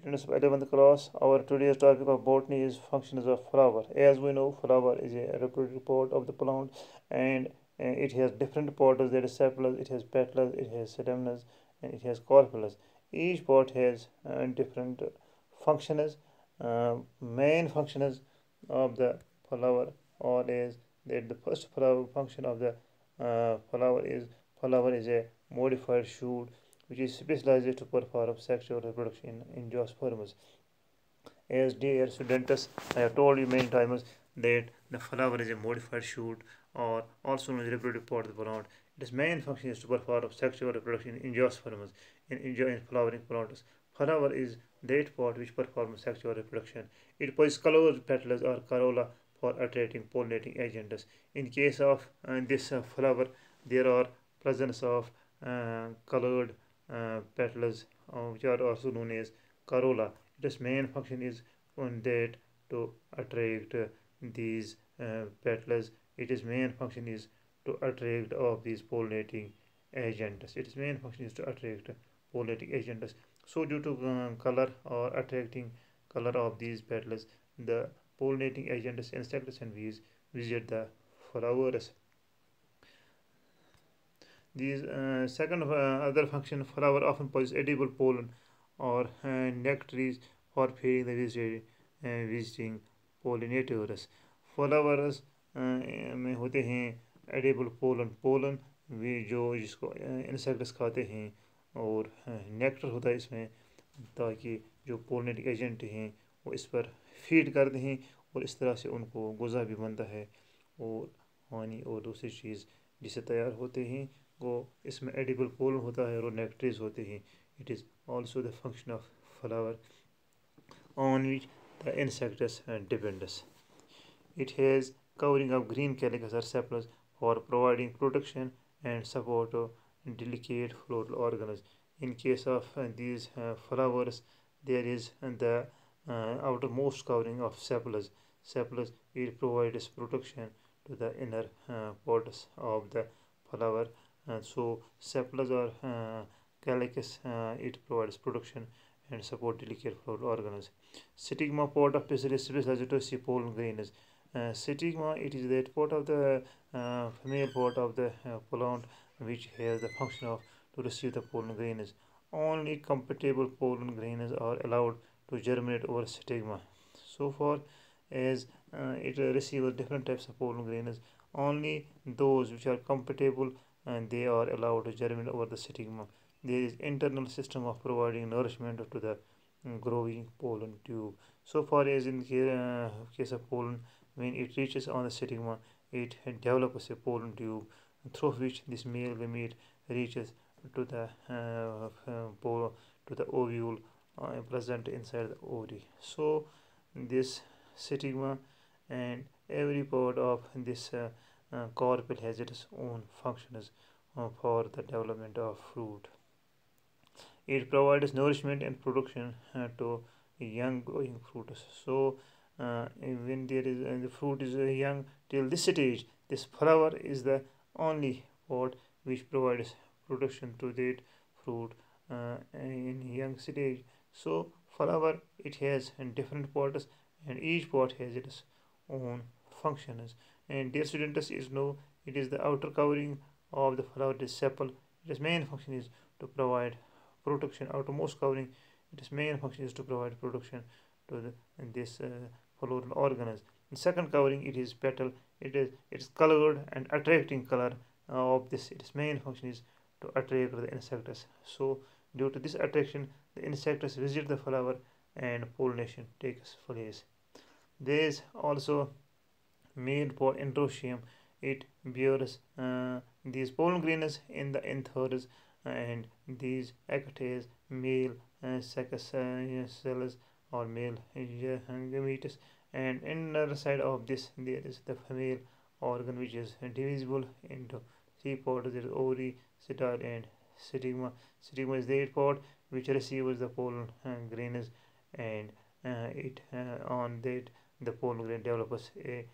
Students of 11th class, our today's topic of botany is functions of flower. As we know, flower is a reproductive part of the plant, and it has different parts. There is sepals, it has petals, it has stamens, and it has corpulus. Each part has different functions. Main functions of the flower or is that the first flower function of the flower is a modified shoot which is specialized to perform sexual reproduction in angiosperms. As dear students, I have told you many times that the flower is a modified shoot or also known as reproductive part of the plant. Its main function is to perform sexual reproduction in angiosperms in flowering plants. Flower is that part which performs sexual reproduction. It possesses colored petals or corolla for attracting pollinating agents. In case of this flower, there are presence of colored petals, which are also known as corolla. Its main function is on that to attract these petals. Its main function is to attract of these pollinating agents. Its main function is to attract pollinating agents. So, due to color or attracting color of these petals, the pollinating agents, insects and bees visit the flowers. These second other function, flower often possess edible pollen or nectaries for feeding the visiting pollinators. Flowers में होते हैं edible pollen जो जिसको insects खाते हैं और nectar होता है इसमें ताकि जो पोलिनेटिंग एजेंट हैं वो इस पर फीड करते हैं और इस तरह से उनको गुज़ा भी बनता है और पानी और दूसरी चीज़ जिससे तैयार होते हैं वो इसमें एडिबल पोलन होता है और नेक्ट्रीज होते हैं. It is also the function of flower on which the insects depends. It has covering of green calyx or sepals for providing protection and support to delicate floral organs. In case of these flowers, there is the outermost covering of sepals. Sepals it provides protection to the inner parts of the flower. So sepals or calyx it provides protection and support delicate floral organs. Stigma part of specialized to see pollen grains. Stigma it is that part of the female part of the plant which has the function of to receive the pollen grains. Only compatible pollen grains are allowed to germinate over stigma. So far as it receives different types of pollen grains, only those which are compatible and they are allowed to germinate over the stigma. There is internal system of providing nourishment to the growing pollen tube. So far as in the case of pollen, when it reaches on the stigma, it develops a pollen tube through which this male gamete reaches to the to the ovule present inside the ovary. So this stigma and every part of this corpel has its own functions for the development of fruit. It provides nourishment and production to young growing fruits. So when there is the fruit is young till this stage, this flower is the only part which provides production to that fruit in young stage. So flower it has different parts and each part has its own functions. And dear students, is know it is the outer covering of the flower is sepal. Its main function is to provide protection. Outermost covering its main function is to provide protection to this floral organs. In second covering it is petal. It's colored and attracting color of this. Its main function is to attract the insects. So due to this attraction the insects visit the flower and pollination takes place. There is also male for endometrium. It bears these pollen grains in the anthers and these act as male cells or male gametes, and inner side of this there is the female organ which is divisible into three parts. There is ovary, style and stigma. Stigma is that part which receives the pollen grains and it on that the pollen grain develops a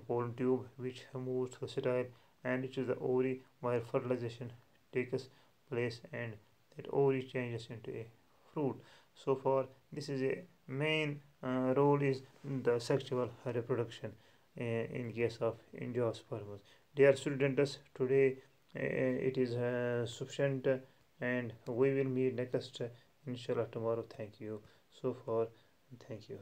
pollen tube which moves to style and reaches the ovary where fertilization takes place and that ovary changes into a fruit. So far, this is a main role is the sexual reproduction in case of angiosperms. Dear students, today it is sufficient and we will meet next inshallah tomorrow. Thank you. So far, thank you.